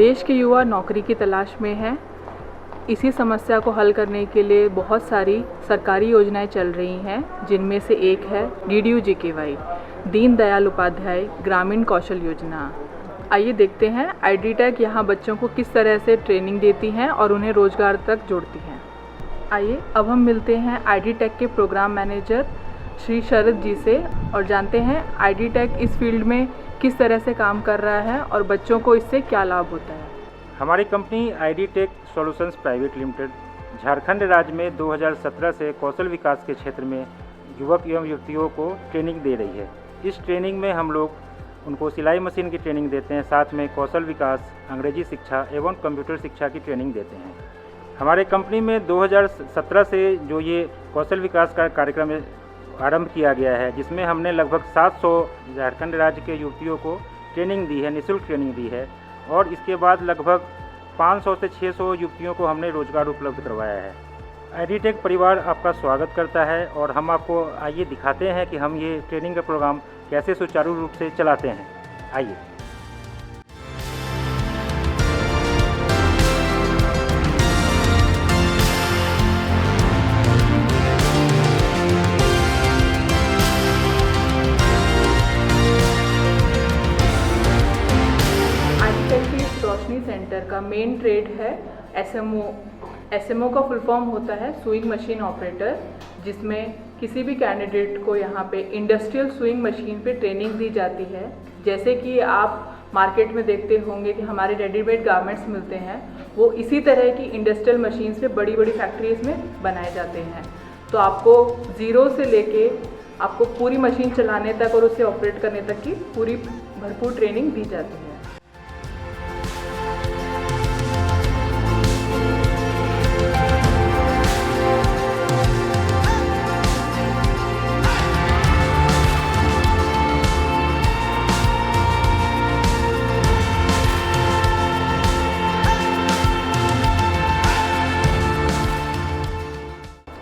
देश के युवा नौकरी की तलाश में हैं। इसी समस्या को हल करने के लिए बहुत सारी सरकारी योजनाएं चल रही हैं, जिनमें से एक है DDU-GKY, दीनदयाल उपाध्याय ग्रामीण कौशल योजना। आइए देखते हैं IDTech यहाँ बच्चों को किस तरह से ट्रेनिंग देती हैं और उन्हें रोजगार तक जोड़ती हैं। आइए अब हम मिलते हैं IDTech के प्रोग्राम मैनेजर श्री शरद जी से और जानते हैं IDTech इस फील्ड में किस तरह से काम कर रहा है और बच्चों को इससे क्या लाभ होता है। हमारी company IDTech solutions private limited Jharkhand राज्य में 2017 से कौशल विकास के क्षेत्र में युवक एवं युवतियों को ट्रेनिंग दे रही है। इस ट्रेनिंग में हम लोग उनको सिलाई मशीन की ट्रेनिंग देते हैं, साथ में कौशल विकास, अंग्रेजी शिक्षा एवं कंप्यूटर शिक्षा की ट्रेनिंग देते हैं। हमारे कंपनी में 2017 से जो ये कौशल विकास का कार्यक्रम आरंभ किया गया है, जिसमें हमने लगभग 700 झारखंड राज्य के युवतियों को ट्रेनिंग दी है, निःशुल्क ट्रेनिंग दी है और इसके बाद लगभग 500 से 600 युवतियों को हमने रोजगार उपलब्ध करवाया है। IDTech परिवार आपका स्वागत करता है और हम आपको आइए दिखाते हैं कि हम ये ट्रेनिंग का प्रोग्राम कैसे सुचारू रूप से चलाते हैं। आइए। रोशनी सेंटर का मेन ट्रेड है SMO। SMO का फुल फॉर्म होता है सुइंग मशीन ऑपरेटर, जिसमें किसी भी कैंडिडेट को यहाँ पे इंडस्ट्रियल सुइंग मशीन पे ट्रेनिंग दी जाती है। जैसे कि आप मार्केट में देखते होंगे कि हमारे रेडीमेड गारमेंट्स मिलते हैं, वो इसी तरह की इंडस्ट्रियल मशीन्स पे बड़ी बड़ी फैक्ट्रीज में बनाए जाते हैं। तो आपको ज़ीरो से लेके आपको पूरी मशीन चलाने तक और उसे ऑपरेट करने तक की पूरी भरपूर ट्रेनिंग दी जाती है।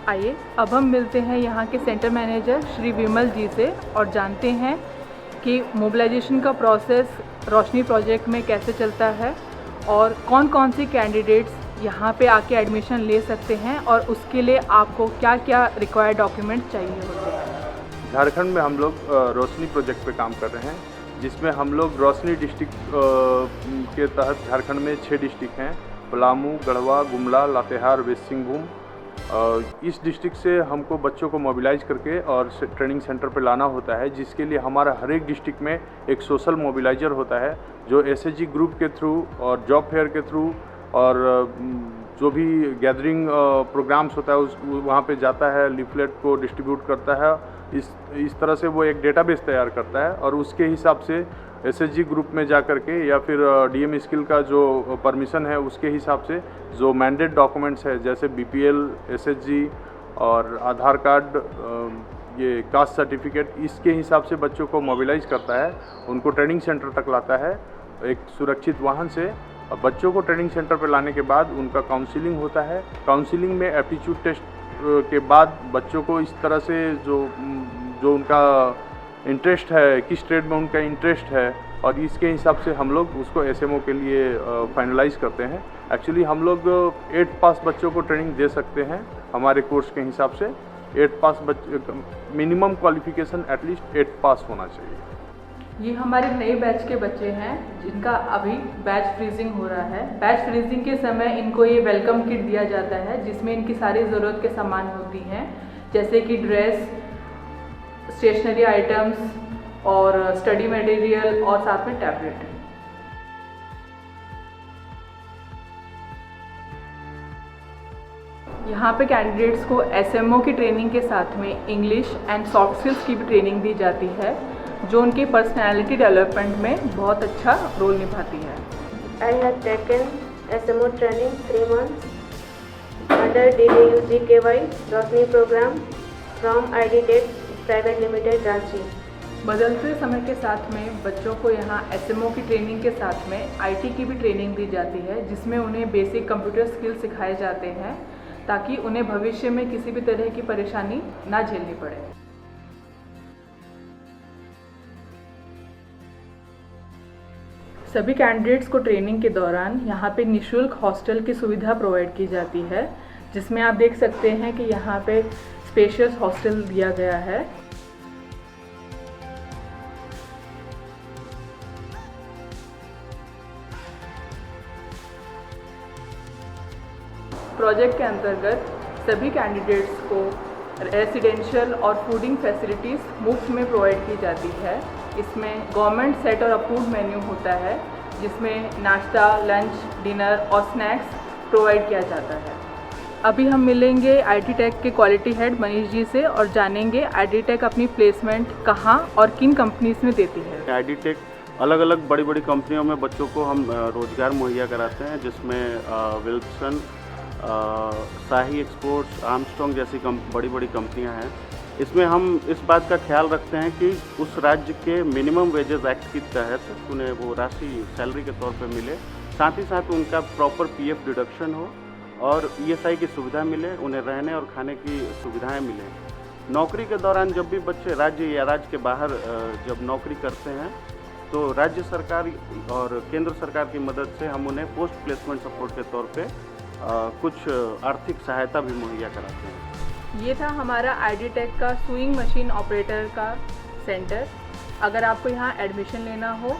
आइए अब हम मिलते हैं यहाँ के सेंटर मैनेजर श्री विमल जी से और जानते हैं कि मोबिलाइजेशन का प्रोसेस रोशनी प्रोजेक्ट में कैसे चलता है और कौन कौन सी कैंडिडेट्स यहाँ पे आके एडमिशन ले सकते हैं और उसके लिए आपको क्या क्या रिक्वायर्ड डॉक्यूमेंट चाहिए होते हैं। झारखंड में हम लोग रोशनी प्रोजेक्ट पे काम कर रहे हैं, जिसमें हम लोग रोशनी डिस्ट्रिक्ट के तहत झारखंड में 6 डिस्ट्रिक्ट हैं, पलामू, गढ़वा, गुमला, लातेहार, वेस्ट सिंहभूम। इस डिस्ट्रिक्ट से हमको बच्चों को मोबिलाइज करके और ट्रेनिंग सेंटर पे लाना होता है, जिसके लिए हमारा हर एक डिस्ट्रिक्ट में एक सोशल मोबिलाइजर होता है, जो SHG ग्रुप के थ्रू और जॉब फेयर के थ्रू और जो भी गैदरिंग प्रोग्राम्स होता है उस वहाँ पे जाता है, लीफलेट को डिस्ट्रीब्यूट करता है। इस तरह से वो एक डेटाबेस तैयार करता है और उसके हिसाब से SHG ग्रुप में जा कर के या फिर DM स्किल का जो परमिशन है उसके हिसाब से जो मैंडेट डॉक्यूमेंट्स है, जैसे BPL, SHG और आधार कार्ड, ये कास्ट सर्टिफिकेट, इसके हिसाब से बच्चों को मोबिलाइज करता है, उनको ट्रेनिंग सेंटर तक लाता है एक सुरक्षित वाहन से। और बच्चों को ट्रेनिंग सेंटर पर लाने के बाद उनका काउंसलिंग होता है। काउंसलिंग में एप्टीट्यूड टेस्ट के बाद बच्चों को इस तरह से जो उनका इंटरेस्ट है, किस ट्रेड में उनका इंटरेस्ट है, और इसके हिसाब से हम लोग उसको SMO के लिए फाइनलाइज करते हैं। एक्चुअली हम लोग 8 पास बच्चों को ट्रेनिंग दे सकते हैं हमारे कोर्स के हिसाब से। 8 पास मिनिमम क्वालिफिकेशन एटलीस्ट 8 पास होना चाहिए। ये हमारे नए बैच के बच्चे हैं जिनका अभी बैच फ्रीजिंग हो रहा है। बैच फ्रीजिंग के समय इनको ये वेलकम किट दिया जाता है, जिसमें इनकी सारी ज़रूरत के सामान होती हैं, जैसे कि ड्रेस, स्टेशनरी आइटम्स और स्टडी मटेरियल और साथ में टैबलेट। यहाँ पे कैंडिडेट्स को SMO की ट्रेनिंग के साथ में इंग्लिश एंड सॉफ्ट स्किल्स की भी ट्रेनिंग दी जाती है, जो उनकी पर्सनैलिटी डेवलपमेंट में बहुत अच्छा रोल निभाती है। I have taken SMO training 3 months under DDU-GKY Roshni program from IDTech private limited Ranchi. बदलते समय के साथ में बच्चों को यहाँ SMO की ट्रेनिंग के साथ में IT की भी ट्रेनिंग दी जाती है, जिसमें उन्हें बेसिक कंप्यूटर स्किल सिखाए जाते हैं ताकि उन्हें भविष्य में किसी भी तरह की परेशानी ना झेलनी पड़े। सभी कैंडिडेट्स को ट्रेनिंग के दौरान यहाँ पे निशुल्क हॉस्टल की सुविधा प्रोवाइड की जाती है, जिसमें आप देख सकते हैं कि यहाँ पे स्पेशियस हॉस्टल दिया गया है। प्रोजेक्ट के अंतर्गत सभी कैंडिडेट्स को रेसिडेंशियल और फूडिंग फैसिलिटीज़ मुफ्त में प्रोवाइड की जाती है। इसमें गवर्नमेंट सेट और अप्रूव्ड मेन्यू होता है, जिसमें नाश्ता, लंच, डिनर और स्नैक्स प्रोवाइड किया जाता है। अभी हम मिलेंगे आईटी टेक के क्वालिटी हेड मनीष जी से और जानेंगे आईटी टेक अपनी प्लेसमेंट कहाँ और किन कंपनीज में देती है। आईटी टेक अलग अलग बड़ी बड़ी कंपनियों में बच्चों को हम रोज़गार मुहैया कराते हैं, जिसमें विल्सन, शाही एक्सपोर्ट्स, आर्मस्ट्रॉन्ग जैसी बड़ी बड़ी कंपनियां हैं। इसमें हम इस बात का ख्याल रखते हैं कि उस राज्य के मिनिमम वेजेस एक्ट के तहत उन्हें वो राशि सैलरी के तौर पे मिले, साथ ही साथ उनका प्रॉपर पीएफ डिडक्शन हो और ईएसआई की सुविधा मिले, उन्हें रहने और खाने की सुविधाएं मिलें। नौकरी के दौरान जब भी बच्चे राज्य या राज्य के बाहर जब नौकरी करते हैं तो राज्य सरकार और केंद्र सरकार की मदद से हम उन्हें पोस्ट प्लेसमेंट सपोर्ट के तौर पे कुछ आर्थिक सहायता भी मुहैया कराते हैं। ये था हमारा आईटी टेक का सुइंग मशीन ऑपरेटर का सेंटर। अगर आपको यहाँ एडमिशन लेना हो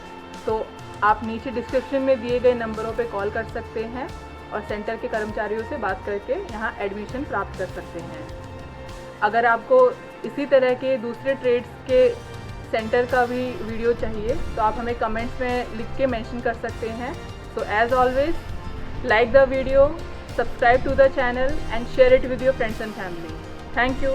तो आप नीचे डिस्क्रिप्शन में दिए गए नंबरों पे कॉल कर सकते हैं और सेंटर के कर्मचारियों से बात करके यहाँ एडमिशन प्राप्त कर सकते हैं। अगर आपको इसी तरह के दूसरे ट्रेड्स के सेंटर का भी वीडियो चाहिए तो आप हमें कमेंट्स में लिख के मेंशन कर सकते हैं। So as always, like the video, subscribe to the channel and share it with your friends and family. Thank you.